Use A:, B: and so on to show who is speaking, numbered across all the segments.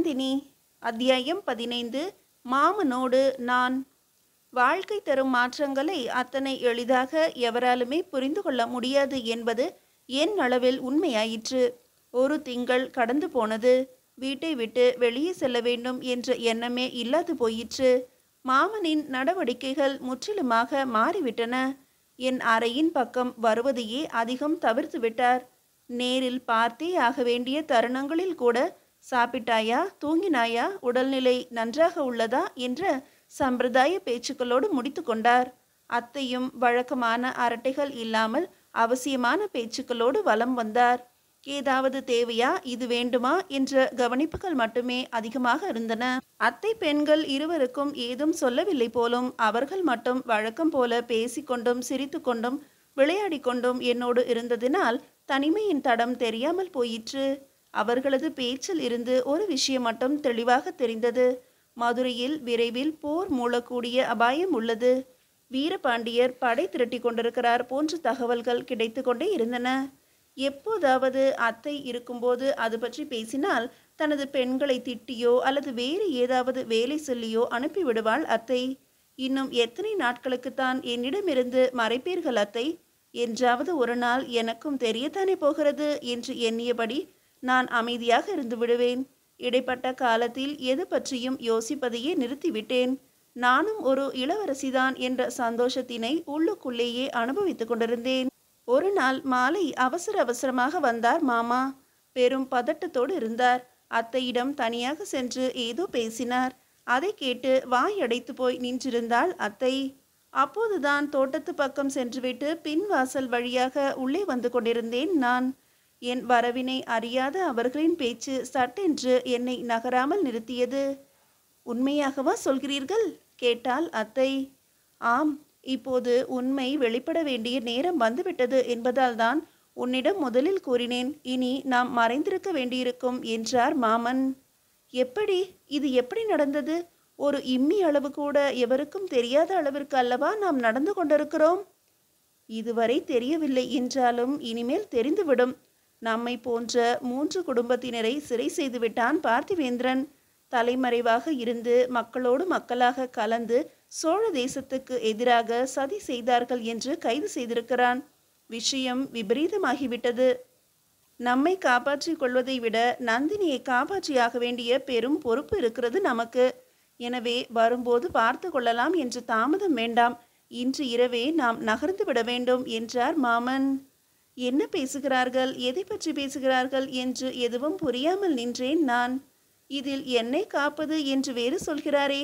A: நந்தினி. அத்தியாயம் 15. மாமனோடு நான். வாழ்க்கை தரும் மாற்றங்களை அத்தனை எளிதாக எவராலுமே புரிந்து கொள்ள முடியாது என்பது என் அளவில் உண்மையாயிற்று. ஒரு திங்கள் கடந்து போனது. வீட்டை விட்டு வெளியே செல்ல வேண்டும் என்ற எண்ணமே இல்லாது போயிற்று. மாமனின் நடவடிக்கைகள் முற்றிலுமாக மாறிவிட்டன. என் அறையின் பக்கம் வருவதையே அதிகம் தவிர்த்து விட்டார். நேரில் பார்த்தே ஆக வேண்டிய தருணங்களில் கூட சாப்பிட்டாயா, தூங்கினாயா, உடல்நிலை நன்றாக உள்ளதா என்ற சம்பிரதாய பேச்சுக்களோடு முடித்து கொண்டார். அத்தையும் வழக்கமான அரட்டைகள் இல்லாமல் அவசியமான பேச்சுக்களோடு வலம் வந்தார். ஏதாவது தேவையா, இது வேண்டுமா என்ற கவனிப்புகள் மட்டுமே அதிகமாக இருந்தன. அத்தை பெண்கள் இருவருக்கும் ஏதும் சொல்லவில்லை போலும். அவர்கள் மட்டும் வழக்கம் போல பேசிக்கொண்டும் சிரித்து கொண்டும் விளையாடி கொண்டும் என்னோடு இருந்ததினால் தனிமையின் தடம் தெரியாமல் போயிற்று. அவர்களது பேச்சில் இருந்து ஒரு விஷயம் மட்டும் தெளிவாக தெரிந்தது. மதுரையில் விரைவில் போர் மூளக்கூடிய அபாயம் உள்ளது. வீரபாண்டியர் படை திரட்டி கொண்டிருக்கிறார் போன்ற தகவல்கள் கிடைத்து கொண்டே இருந்தன. எப்போதாவது அத்தை இருக்கும்போது அது பற்றி பேசினால் தனது பெண்களை திட்டியோ அல்லது வேறு ஏதாவது வேலை சொல்லியோ அனுப்பிவிடுவாள் அத்தை. இன்னும் எத்தனை நாட்களுக்குத்தான் என்னிடமிருந்து மறைப்பீர்கள் அத்தை? என்றாவது ஒரு நாள் எனக்கும் தெரியத்தானே போகிறது என்று எண்ணியபடி நான் அமைதியாக இருந்து விடுவேன். இடைப்பட்ட காலத்தில் எது பற்றியும் யோசிப்பதையே நிறுத்திவிட்டேன். நானும் ஒரு இளவரசிதான் என்ற சந்தோஷத்தினை உள்ளுக்குள்ளேயே அனுபவித்துக் கொண்டிருந்தேன். ஒரு நாள் மாலை அவசர அவசரமாக வந்தார் மாமா. பெரும் பதட்டத்தோடு இருந்தார். அத்தையிடம் தனியாக சென்று ஏதோ பேசினார். அதை கேட்டு வாய் அடைத்து போய் நின்றிருந்தாள் அத்தை. அப்போதுதான் தோட்டத்து பக்கம் சென்றுவிட்டு பின் வாசல் வழியாக உள்ளே வந்து கொண்டிருந்தேன் நான். என் வரவினை அறியாத அவர்களின் பேச்சு சட்டென்று என்னை நகராமல் நிறுத்தியது. உண்மையாகவா சொல்கிறீர்கள்? கேட்டாள் அத்தை. ஆம், இப்போது உண்மை வெளிப்பட வேண்டிய நேரம் வந்துவிட்டது என்பதால் தான் உன்னிடம் முதலில் கூறினேன். இனி நாம் மறைந்திருக்க வேண்டியிருக்கும் என்றார் மாமன். எப்படி? இது எப்படி நடந்தது? ஒரு இம்மி அளவு கூட எவருக்கும் தெரியாத அளவிற்கு அல்லவா நாம் நடந்து கொண்டிருக்கிறோம்? இதுவரை தெரியவில்லை என்றாலும் இனிமேல் தெரிந்துவிடும். நம்மை போன்ற 3 குடும்பத்தினரை சிறை செய்து விட்டான் பார்த்திவேந்திரன். தலைமறைவாக இருந்து மக்களோடு மக்களாக கலந்து சோழ தேசத்துக்கு எதிராக சதி செய்தார்கள் என்று கைது செய்திருக்கிறான். விஷயம் விபரீதமாகிவிட்டது. நம்மை காப்பாற்றிக் கொள்வதை விட நந்தினியை காப்பாற்றியாக வேண்டிய பெரும் பொறுப்பு இருக்கிறது நமக்கு. எனவே வரும்போது பார்த்து கொள்ளலாம் என்று தாமதம் வேண்டாம். இன்று இரவே நாம் நகர்ந்து விட வேண்டும் என்றார் மாமன். என்ன பேசுகிறார்கள், எதை பற்றி பேசுகிறார்கள் என்று எதுவும் புரியாமல் நின்றேன் நான். இதில் என்னை காப்பது என்று வேறு சொல்கிறாரே,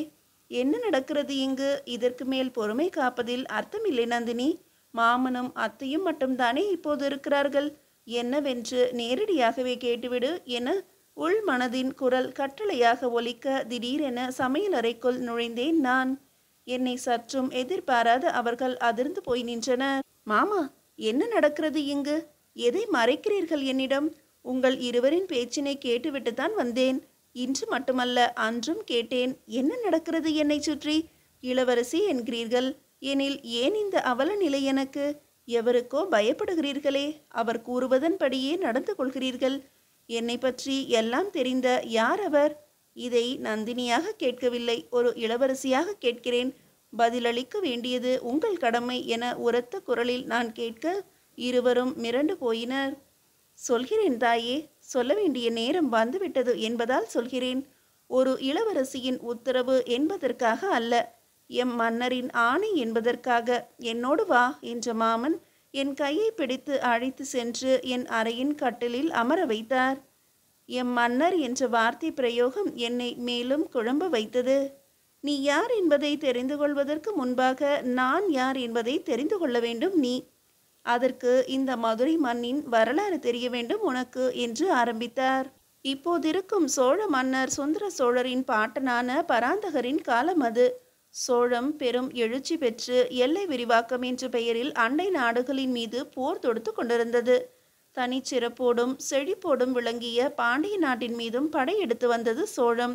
A: என்ன நடக்கிறது இங்கு? இதற்கு மேல் பொறுமை காப்பதில் அர்த்தமில்லை நந்தினி. மாமனும் அத்தையும் மட்டும்தானே இப்போது இருக்கிறார்கள். என்னவென்று நேரடியாகவே கேட்டுவிடு என உள் மனதின் குரல் கட்டளையாக ஒலிக்க திடீரென சமையலறைக்குள் நுழைந்தேன் நான். என்னை சற்றும் எதிர்பாராத அவர்கள் அதிர்ந்து போய் நின்றனர். மாமா, என்ன நடக்கிறது இங்கு? எதை மறைக்கிறீர்கள் என்னிடம்? உங்கள் இருவரின் பேச்சினை கேட்டுவிட்டுத்தான் வந்தேன். இன்று மட்டுமல்ல, அன்றும் கேட்டேன். என்ன நடக்கிறது என்னை சுற்றி? இளவரசி என்கிறீர்கள். எனில் ஏன் இந்த அவல நிலை எனக்கு? எவருக்கோ பயப்படுகிறீர்களே, அவர் கூறுவதன்படியே நடந்து கொள்கிறீர்கள். என்னை பற்றி எல்லாம் தெரிந்த யார் அவர்? இதை நந்தினியாக கேட்கவில்லை, ஒரு இளவரசியாக கேட்கிறேன். பதிலளிக்க வேண்டியது உங்கள் கடமை என உரத்த குரலில் நான் கேட்க இருவரும் மிரண்டு போயினர். சொல்கிறேன் தாயே, சொல்ல வேண்டிய நேரம் வந்துவிட்டது என்பதால் சொல்கிறேன். ஒரு இளவரசியின் உத்தரவு என்பதற்காக அல்ல, எம் மன்னரின் ஆணை என்பதற்காக. என்னோடு வா என்ற மாமன் என் கையை பிடித்து அழைத்து சென்று என் அறையின் கட்டிலில் அமர வைத்தார். எம் மன்னர் என்ற வார்த்தை பிரயோகம் என்னை மேலும் குழம்ப வைத்தது. நீ யார் என்பதை தெரிந்து கொள்வதற்கு முன்பாக நான் யார் என்பதை தெரிந்து கொள்ள வேண்டும் நீ. அதற்கு இந்த மதுரை மண்ணின் வரலாறு தெரிய வேண்டும் உனக்கு என்று ஆரம்பித்தார். இப்போதிருக்கும் சோழ மன்னர் சுந்தர சோழரின் பாட்டனான பராந்தகரின் காலம் அது. சோழம் பெரும் எழுச்சி பெற்று எல்லை விரிவாக்கம் என்ற பெயரில் அண்டை நாடுகளின் மீது போர் தொடுத்து கொண்டிருந்தது. தனிச்சிறப்போடும் செழிப்போடும் விளங்கிய பாண்டிய நாட்டின் மீதும் படையெடுத்து வந்தது சோழம்.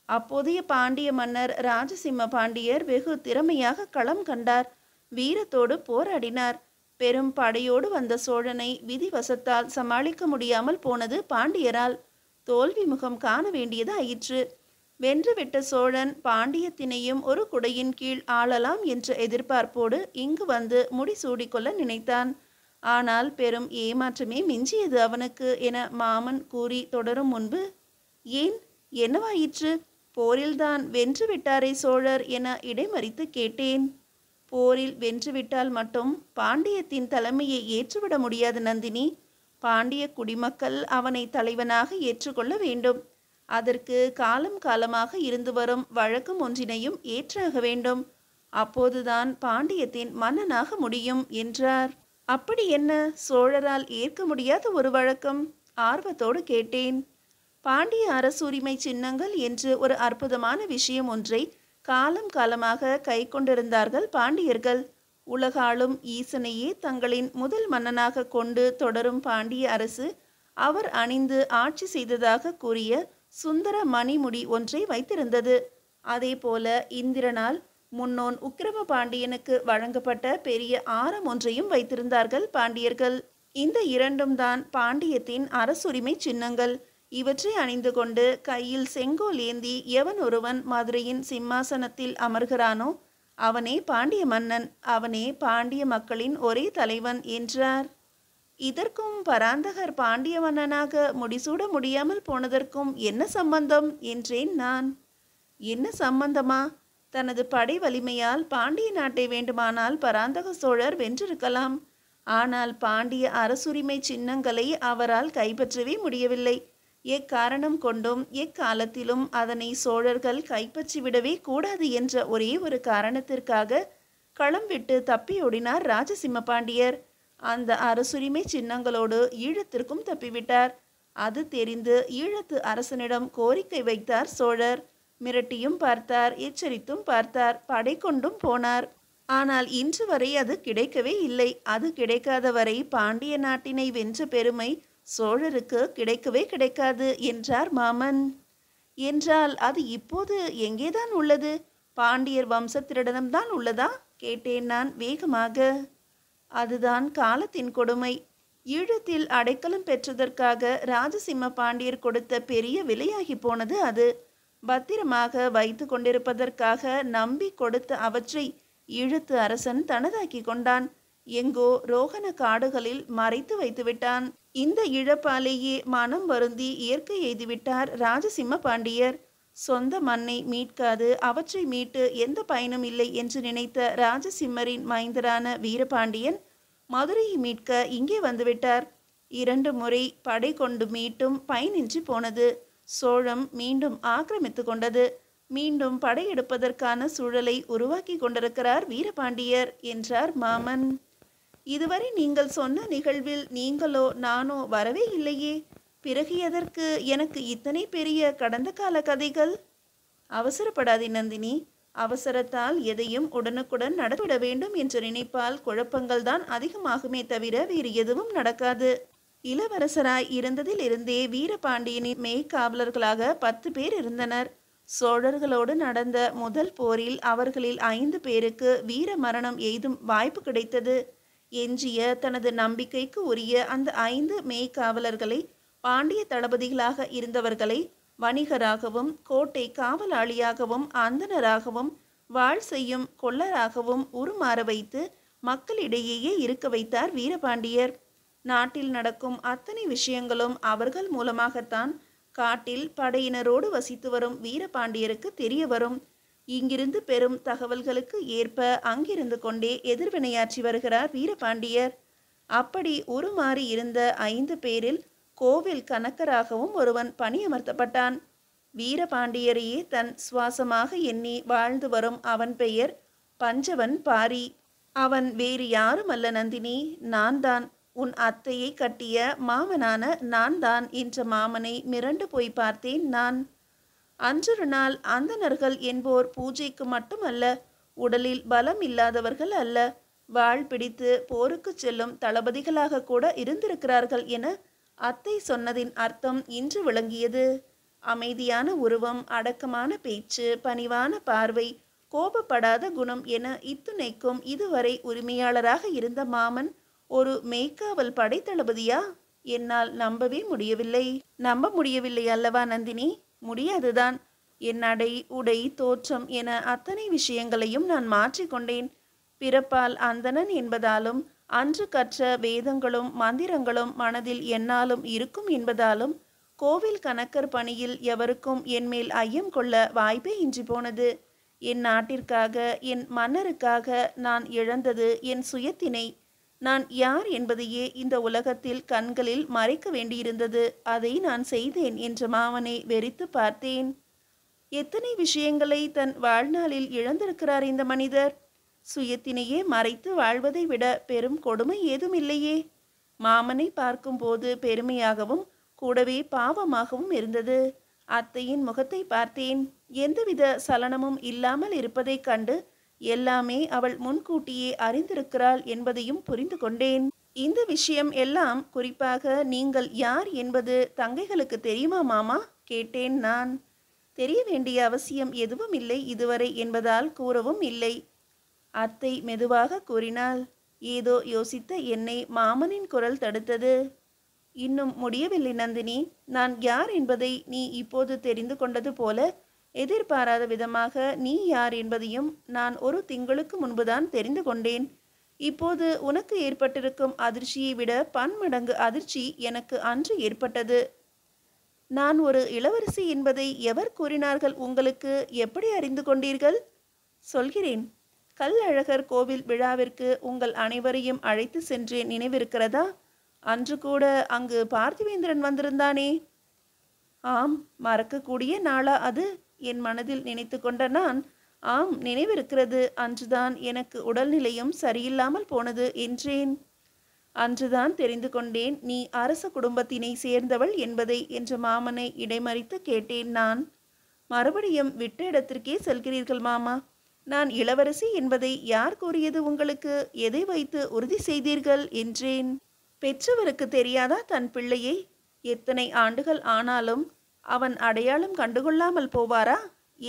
A: அப்போதைய பாண்டிய மன்னர் ராஜசிம்ம பாண்டியர் வெகு திறமையாக களம் கண்டார். வீரத்தோடு போராடினார். பெரும் படையோடு வந்த சோழனை விதிவசத்தால் சமாளிக்க முடியாமல் போனது பாண்டியரால். தோல்வி முகம் காண வேண்டியது ஆயிற்று. வென்றுவிட்ட சோழன் பாண்டியத்தினையும் ஒரு குடையின் கீழ் ஆளலாம் என்ற எதிர்பார்ப்போடு இங்கு வந்து முடிசூடிக்கொள்ள நினைத்தான். ஆனால் பெரும் ஏமாற்றமே மிஞ்சியது அவனுக்கு என மாமன் கூறி தொடரும் முன்பு, ஏன், என்னவாயிற்று? போரில்தான் வென்று விட்டாரே சோழர் என இடைமறித்து கேட்டேன். போரில் வென்றுவிட்டால் மட்டும் பாண்டியத்தின் தலைமையை ஏற்றுவிட முடியாது நந்தினி. பாண்டிய குடிமக்கள் அவனை தலைவனாக ஏற்றுக்கொள்ள வேண்டும். அதற்கு காலம் காலமாக இருந்து வரும் வழக்கம் ஒன்றினையும் ஏற்றாக வேண்டும். அப்போதுதான் பாண்டியத்தின் மன்னனாக முடியும் என்றார். அப்படி என்ன சோழரால் ஏற்க முடியாத ஒரு வழக்கம்? ஆர்வத்தோடு கேட்டேன். பாண்டிய அரசுரிமை சின்னங்கள் என்று ஒரு அற்புதமான விஷயம் ஒன்றை காலம் காலமாக கை கொண்டிருந்தார்கள் பாண்டியர்கள். உலகாளும் ஈசனையே தங்களின் முதல் மன்னனாக கொண்டு தொடரும் பாண்டிய அரசு அவர் அணிந்து ஆட்சி செய்ததாக கூறிய சுந்தர மணிமுடி ஒன்றை வைத்திருந்தது. அதே போல இந்திரனால் முன்னோன் உக்கிரம பாண்டியனுக்கு வழங்கப்பட்ட பெரிய ஆரம் ஒன்றையும் வைத்திருந்தார்கள் பாண்டியர்கள். இந்த இரண்டும் தான் பாண்டியத்தின் அரசுரிமை சின்னங்கள். இவற்றை அணிந்து கொண்டு கையில் செங்கோல் ஏந்தி எவன் ஒருவன் மதுரையின் சிம்மாசனத்தில் அமர்கிறானோ அவனே பாண்டிய மன்னன், அவனே பாண்டிய மக்களின் ஒரே தலைவன் என்றார். இதற்கும் பராந்தகர் பாண்டிய மன்னனாக முடிசூட முடியாமல் போனதற்கும் என்ன சம்பந்தம் என்றேன் நான். என்ன சம்பந்தமா? தனது படை வலிமையால் பாண்டிய நாட்டை வேண்டுமானால் பராந்தக சோழர் வென்றிருக்கலாம். ஆனால் பாண்டிய அரசுரிமை சின்னங்களை அவரால் கைப்பற்றவே முடியவில்லை. எக்காரணம் கொண்டும் எக்காலத்திலும் அதனை சோழர்கள் கைப்பற்றிவிடவே கூடாது என்ற ஒரே ஒரு காரணத்திற்காக களம் விட்டு தப்பியோடினார் ராஜசிம்ம பாண்டியர். அந்த அரசுரிமை சின்னங்களோடு ஈழத்திற்கும் தப்பிவிட்டார். அது தெரிந்து ஈழத்து அரசனிடம் கோரிக்கை வைத்தார் சோழர். மிரட்டியும் பார்த்தார், எச்சரித்தும் பார்த்தார், படை கொண்டும் போனார். ஆனால் இன்று வரை அது கிடைக்கவே இல்லை. அது கிடைக்காத வரை பாண்டிய நாட்டினை வென்ற பெருமை சோழருக்கு கிடைக்கவே கிடைக்காது என்றார் மாமன். என்றால் அது இப்போது எங்கேதான் உள்ளது? பாண்டியர் வம்சத்திரிடம்தான் உள்ளதா கேட்டேன் நான் வேகமாக. அதுதான் காலத்தின் கொடுமை. ஈழத்தில் அடைக்கலம் பெற்றதற்காக ராஜசிம்ம பாண்டியர் கொடுத்த பெரிய விலையாகி போனது அது. பத்திரமாக வைத்து கொண்டிருப்பதற்காக நம்பி கொடுத்த அவற்றை ஈழத்து அரசன் தனதாக்கி கொண்டான். எங்கோ ரோகண காடுகளில் மறைத்து வைத்து விட்டான். இந்த இழப்பாலேயே மனம் வருந்தி இயற்கை எய்துவிட்டார் ராஜசிம்ம பாண்டியர். சொந்த மண்ணை மீட்காது அவற்றை மீட்டு எந்த பயனும் இல்லை என்று நினைத்த ராஜசிம்மரின் மைந்தரான வீரபாண்டியன் மதுரையை மீட்க இங்கே வந்துவிட்டார். 2 முறை படை கொண்டு மீட்டும் பயனின்றி போனது. சோழம் மீண்டும் ஆக்கிரமித்து கொண்டது. மீண்டும் படையெடுப்பதற்கான சூழலை உருவாக்கி கொண்டிருக்கிறார் வீரபாண்டியர் என்றார் மாமன். இதுவரை நீங்கள் சொன்ன நிகழ்வில் நீங்களோ நானோ வரவே இல்லையே. பிறகு எதற்கு எனக்கு இத்தனை பெரிய கடந்த கால கதைகள்? அவசரப்படாதே நந்தினி. அவசரத்தால் எதையும் உடனுக்குடன் நடத்திவிட வேண்டும் என்று நினைப்பால் குழப்பங்கள் தான் அதிகமாகுமே தவிர வேறு எதுவும் நடக்காது. இளவரசராய் இருந்ததில் இருந்தே வீரபாண்டியனின் மெய்காவலர்களாக 10 பேர் இருந்தனர். சோழர்களோடு நடந்த முதல் போரில் அவர்களில் 5 பேருக்கு வீர மரணம் எய்தும் வாய்ப்பு கிடைத்தது. எஞ்சிய தனது நம்பிக்கைக்கு உரிய அந்த 5 மெய்காவலர்களை பாண்டிய தளபதிகளாக இருந்தவர்களை வணிகராகவும் கோட்டை காவலாளியாகவும் அந்தனராகவும் வாழ் செய்யும் கொள்ளராகவும் உருமாற வைத்து மக்களிடையேயே இருக்க வைத்தார் வீரபாண்டியர். நாட்டில் நடக்கும் அத்தனை விஷயங்களும் அவர்கள் மூலமாகத்தான் காட்டில் படையினரோடு வசித்து வரும் வீரபாண்டியருக்கு தெரிய வரும். இங்கிருந்து பெறும் தகவல்களுக்கு ஏற்ப அங்கிருந்து கொண்டே எதிர்வினையாற்றி வருகிறார் வீரபாண்டியர். அப்படி உருமாறி இருந்த 5 பேரில் கோவில் கணக்கராகவும் ஒருவன் பணியமர்த்தப்பட்டான். வீரபாண்டியரையே தன் சுவாசமாக எண்ணி வாழ்ந்து வரும் அவன் பெயர் பஞ்சவன் பாரி. அவன் வேறு யாரும் அல்ல நந்தினி, நான் தான். உன் அத்தையை கட்டிய மாமனான நான் தான் என்ற மாமனை மிரண்டு போய் பார்த்தேன் நான். அன்றொரு நாள் அந்தணர்கள் என்போர் பூஜைக்கு மட்டுமல்ல, உடலில் பலம் இல்லாதவர்கள் அல்ல, வாழ் பிடித்து போருக்கு செல்லும் தளபதிகளாக கூட இருந்திருக்கிறார்கள் என அத்தை சொன்னதின் அர்த்தம் இன்று விளங்கியது. அமைதியான உருவம், அடக்கமான பேச்சு, பணிவான பார்வை, கோபப்படாத குணம் என இத்துணைக்கும் இதுவரை உரிமையாளராக இருந்த மாமன் ஒரு மெய்க்காவல் படை தளபதியா? என்னால் நம்பவே முடியவில்லை. நம்ப முடியவில்லை அல்லவா நந்தினி? முடியாதுதான். என் நடை, உடை, தோற்றம் என அத்தனை விஷயங்களையும் நான் மாற்றிக்கொண்டேன். பிறப்பால் அந்தணன் என்பதாலும், அன்று கற்ற வேதங்களும் மந்திரங்களும் மனதில் எந்நாளும் இருக்கும் என்பதாலும், கோவில் கணக்கர் பணியில் எவருக்கும் என்மேல் ஐயம் கொள்ள வாய்ப்பே இன்றி போனது. என் நாட்டிற்காக, என் மன்னருக்காக நான் இழந்தது என் சுயத்தினை. நான் யார் என்பதையே இந்த உலகத்தில் கண்களில் மறைக்க வேண்டியிருந்தது. அதை நான் செய்தேன் என்ற மாமனை வெறித்து பார்த்தேன். எத்தனை விஷயங்களை தன் வாழ்நாளில் இழந்திருக்கிறார் இந்த மனிதர். சுயத்தினையே மறைத்து வாழ்வதை விட பெரும் கொடுமை ஏதும் இல்லையே. மாமனை பார்க்கும்போது பெருமையாகவும் கூடவே பாவமாகவும் இருந்தது. அத்தையின் முகத்தை பார்த்தேன். எந்தவித சலனமும் இல்லாமல் இருப்பதைக் கண்டு எல்லாமே அவள் முன்கூட்டியே அறிந்திருக்கிறாள் என்பதையும் புரிந்து கொண்டேன். இந்த விஷயம் எல்லாம் குறிப்பாக நீங்கள் யார் என்பது தங்கைகளுக்கு தெரியுமா மாமா? கேட்டேன் நான். தெரிய வேண்டிய அவசியம் எதுவும் இல்லை இதுவரை என்பதால் கூறவும் இல்லை. அத்தை மெதுவாக கூறினாள். ஏதோ யோசித்த என்னை மாமனின் குரல் தடுத்தது. இன்னும் முடியவில்லை நந்தினி. நான் யார் என்பதை நீ இப்போது தெரிந்து கொண்டது போல எதிர்பாராத விதமாக நீ யார் என்பதையும் நான் ஒரு திங்களுக்கு முன்புதான் தெரிந்து கொண்டேன். இப்போது உனக்கு ஏற்பட்டிருக்கும் அதிர்ச்சியை விட பன்மடங்கு அதிர்ச்சி எனக்கு அன்று ஏற்பட்டது. நான் ஒரு இளவரசி என்பதை எவர் கூறினார்கள் உங்களுக்கு? எப்படி அறிந்து கொண்டீர்கள்? சொல்கிறேன். கல்லழகர் கோவில் விழாவிற்கு உங்கள் அனைவரையும் அழைத்து சென்றேன், நினைவிருக்கிறதா? அன்று கூட அங்கு பார்த்திவேந்திரன் வந்திருந்தானே. ஆம், மறக்கக்கூடிய நாளா அது? என் மனதில் நினைத்து கொண்ட நான், ஆம் நினைவிருக்கிறது, அன்றுதான் எனக்கு உடல்நிலையும் சரியில்லாமல் போனது என்றேன். அன்றுதான் தெரிந்து கொண்டேன் நீ அரச குடும்பத்தினை சேர்ந்தவள் என்பதை என்ற மாமனை இடைமறித்து கேட்டேன் நான். மறுபடியும் விட்ட இடத்திற்கே செல்கிறீர்கள் மாமா. நான் இளவரசி என்பதை யார் கூறியது உங்களுக்கு? எதை வைத்து உறுதி செய்தீர்கள் என்றேன். பெற்றவருக்கு தெரியாதா தன் பிள்ளையை? எத்தனை ஆண்டுகள் ஆனாலும் அவன் அடையாளம் கண்டுகொள்ளாமல் போவாரா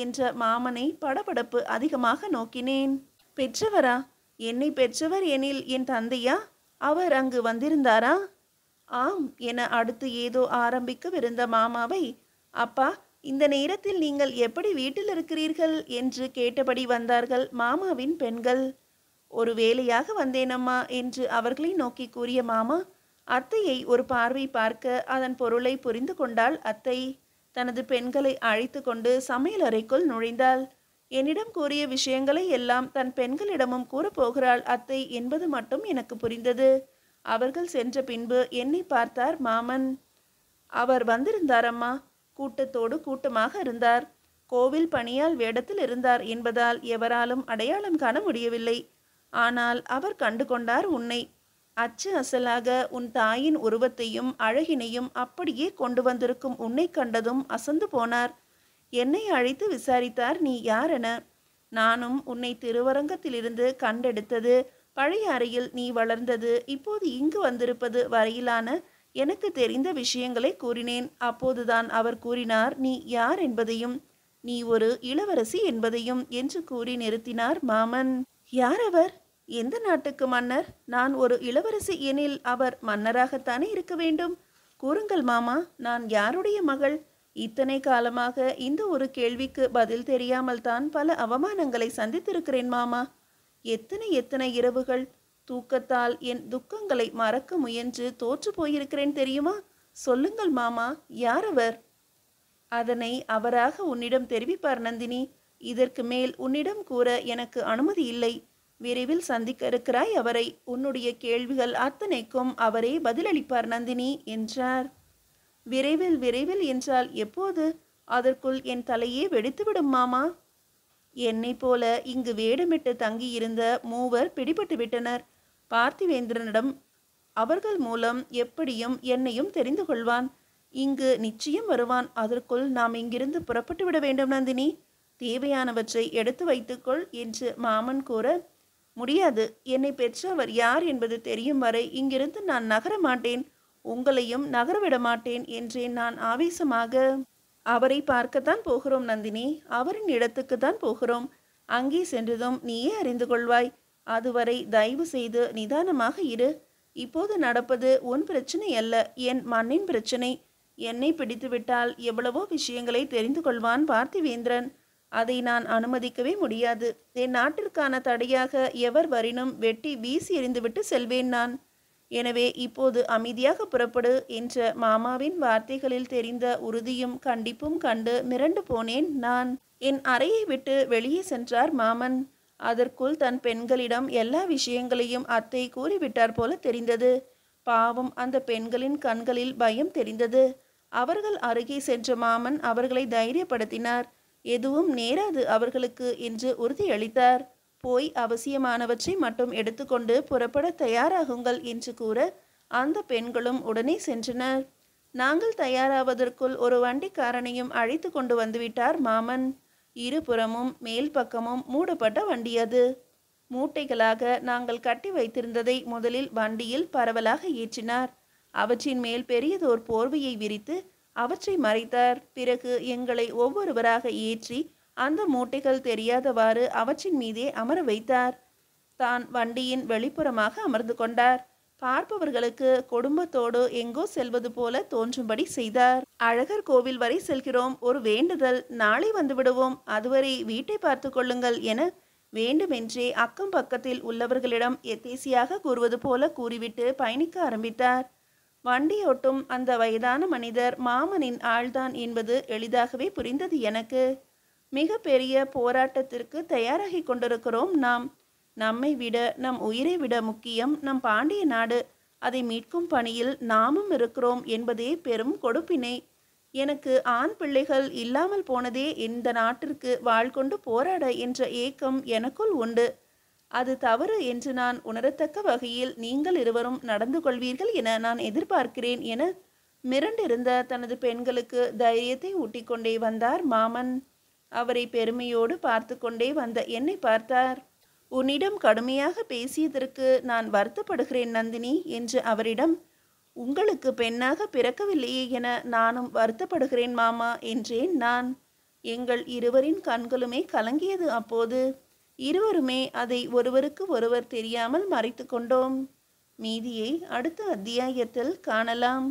A: என்ற மாமனை படபடப்பு அதிகமாக நோக்கினேன். பெற்றவரா? என்னை பெற்றவர் எனில் என் தந்தையா? அவர் அங்கு வந்திருந்தாரா? ஆம் என அடுத்து ஏதோ ஆரம்பிக்கவிருந்த மாமாவை, அப்பா இந்த நேரத்தில் நீங்கள் எப்படி வீட்டில் இருக்கிறீர்கள் என்று கேட்டபடி வந்தார்கள் மாமாவின் பெண்கள். ஒரு வேலையாக வந்தேனம்மா என்று அவர்களை நோக்கி கூறிய மாமா, அத்தையை ஒரு பார்வை பார்க்க அதன் பொருளை புரிந்து கொண்டாள் அத்தை. தனது பெண்களை அழைத்து கொண்டு சமையலறைக்குள் நுழைந்தாள். என்னிடம் கூறிய விஷயங்களை எல்லாம் தன் பெண்களிடமும் கூறப்போகிறாள் அத்தை என்பது மட்டும் எனக்கு புரிந்தது. அவர்கள் சென்ற பின்பு என்னை பார்த்தார் மாமன். அவர் வந்திருந்தாரம்மா. கூட்டத்தோடு கூட்டமாக இருந்தார். கோவில் பணியால் வேடத்தில் இருந்தார் என்பதால் எவராலும் அடையாளம் காண முடியவில்லை. ஆனால் அவர் கண்டு கொண்டார் உன்னை. அச்சு அசலாக உன் தாயின் உருவத்தையும் அழகினையும் அப்படியே கொண்டு வந்திருக்கும் உன்னை கண்டதும் அசந்து போனார். என்னை அழைத்து விசாரித்தார் நீ யாரென. நானும் உன்னை திருவரங்கத்திலிருந்து கண்டெடுத்தது, பழைய அறையில் நீ வளர்ந்தது, இப்போது இங்கு வந்திருப்பது வரையிலான எனக்கு தெரிந்த விஷயங்களை கூறினேன். அப்போதுதான் அவர் கூறினார் நீ யார் என்பதையும், நீ ஒரு இளவரசி என்பதையும் என்று கூறி நிறுத்தினார் மாமன். யார் அவர்? எந்த நாட்டுக்கு மன்னர்? நான் ஒரு இளவரசி எனில் அவர் மன்னராகத்தானே இருக்க வேண்டும். கூறுங்கள் மாமா, நான் யாருடைய மகள்? இத்தனை காலமாக இந்த ஒரு கேள்விக்கு பதில் தெரியாமல் தான் பல அவமானங்களை சந்தித்திருக்கிறேன் மாமா. எத்தனை எத்தனை இரவுகள் தூக்கத்தால் என் துக்கங்களை மறக்க முயன்று தோற்று போயிருக்கிறேன் தெரியுமா? சொல்லுங்கள் மாமா, யார் அவர்? அதனை அவராக உன்னிடம் தெரிவிப்பார் நந்தினி. இதற்கு மேல் உன்னிடம் கூற எனக்கு அனுமதி இல்லை. விரைவில் சந்திக்க இருக்கிறாய் அவரை. உன்னுடைய கேள்விகள் அத்தனைக்கும் அவரே பதிலளிப்பார் நந்தினி என்றார். விரைவில் விரைவில் என்றால் எப்போது? அதற்குள் என் தலையே வெடித்துவிடும் மாமா. என்னை போல இங்கு வேடமிட்டு தங்கியிருந்த மூவர் பிடிபட்டு விட்டனர். பார்த்திவேந்திரனிடம் அவர்கள் மூலம் எப்படியும் என்னையும் தெரிந்து கொள்வான். இங்கு நிச்சயம் வருவான். அதற்குள் நாம் இங்கிருந்து புறப்பட்டு விட வேண்டும் நந்தினி. தேவையானவற்றை எடுத்து வைத்துக்கொள் என்று மாமன் கூற, முடியாது. என்னை பெற்றவர் யார் என்பது தெரியும் வரை இங்கிருந்து நான் நகர மாட்டேன். உங்களையும் நகரவிட மாட்டேன் என்றேன் நான் ஆவேசமாக. அவரை பார்க்கத்தான் போகிறோம் நந்தினி. அவரின் இடத்துக்கு தான் போகிறோம். அங்கே சென்றதும் நீயே அறிந்து கொள்வாய். அதுவரை தயவு செய்து நிதானமாக இரு. இப்போது நடப்பது உன் பிரச்சனை அல்ல, என் மண்ணின் பிரச்சனை. என்னை பிடித்துவிட்டால் எவ்வளவோ விஷயங்களை தெரிந்து கொள்வான் பார்த்திவேந்திரன். அதை நான் அனுமதிக்கவே முடியாது. என் நாட்டிற்கான தடையாக எவர் வரினும் வெட்டி வீசி எறிந்துவிட்டு செல்வேன் நான். எனவே இப்போது அமைதியாக புறப்படு என்ற மாமாவின் வார்த்தைகளில் தெரிந்த உறுதியும் கண்டிப்பும் கண்டு மிரண்டு போனேன் நான். என் அறையை விட்டு வெளியே சென்றார் மாமன். அதற்குள் தன் பெண்களிடம் எல்லா விஷயங்களையும் அத்தை கூறிவிட்டார் போல தெரிந்தது. பாவம், அந்த பெண்களின் கண்களில் பயம் தெரிந்தது. அவர்கள் அருகே சென்ற மாமன் அவர்களை தைரியப்படுத்தினார். எதுவும் நேராது அவர்களுக்கு என்று உறுதியளித்தார். போய் அவசியமானவற்றை மட்டும் எடுத்துக்கொண்டு புறப்பட தயாராகுங்கள் என்று கூற அந்த பெண்களும் உடனே சென்றனர். நாங்கள் தயாராவதற்குள் ஒரு வண்டிக்காரனையும் அழைத்து கொண்டு வந்துவிட்டார் மாமன். இருபுறமும் மேல் பக்கமும் மூடப்பட்ட வண்டி அது. மூட்டைகளாக நாங்கள் கட்டி வைத்திருந்ததை முதலில் வண்டியில் பரவலாக ஏற்றினார். அவற்றின் மேல் பெரியதோர் போர்வையை விரித்து அவற்றை மறைத்தார். பிறகு எங்களை ஒவ்வொருவராக ஏற்றி அந்த மூட்டைகள் தெரியாதவாறு அவற்றின் மீதே அமர வைத்தார். தான் வண்டியின் வெளிப்புறமாக அமர்ந்து கொண்டார். பார்ப்பவர்களுக்கு குடும்பத்தோடு எங்கோ செல்வது போல தோன்றும்படி செய்தார். அழகர் கோவில் வரை செல்கிறோம், ஒரு வேண்டுதல், நாளை வந்து விடுவோம், அதுவரை வீட்டை பார்த்து கொள்ளுங்கள் என வேண்டுமென்றே அக்கம் பக்கத்தில் உள்ளவர்களிடம் எத்தேசியாக கூறுவது போல கூறிவிட்டு பயணிக்க ஆரம்பித்தார். வண்டியோட்டும் அந்த வயதான மனிதர் மாமனின் ஆள்தான் என்பது எளிதாகவே புரிந்தது எனக்கு. மிக பெரிய போராட்டத்திற்கு தயாராகி கொண்டிருக்கிறோம் நாம். நம்மை விட, நம் உயிரை விட முக்கியம் நம் பாண்டிய நாடு. அதை மீட்கும் பணியில் நாமும் இருக்கிறோம் என்பதே பெரும் கொடுப்பினை. எனக்கு ஆண் பிள்ளைகள் இல்லாமல் போனதே இந்த நாட்டிற்கு வாழ் கொண்டு போராட என்ற ஏக்கம் எனக்குள் உண்டு. அது தவறு என்று நான் உணரத்தக்க வகையில் நீங்கள் இருவரும் நடந்து கொள்வீர்கள் என நான் எதிர்பார்க்கிறேன் என மிரண்டிருந்த தனது பெண்களுக்கு தைரியத்தை ஊட்டிக்கொண்டே வந்தார் மாமன். அவரை பெருமையோடு பார்த்து கொண்டே வந்த என்னை பார்த்தார். உன்னிடம் கடுமையாக பேசியதற்கு நான் வருத்தப்படுகிறேன் நந்தினி என்று அவரிடம். உங்களுக்கு பெண்ணாக பிறக்கவில்லையே என நானும் வருத்தப்படுகிறேன் மாமா என்றேன் நான். எங்கள் இருவரின் கண்களுமே கலங்கியது அப்போது. இருவருமே அதை ஒருவருக்கு ஒருவர் தெரியாமல் மறைத்து கொண்டோம். மீதியை அடுத்த அத்தியாயத்தில் காணலாம்.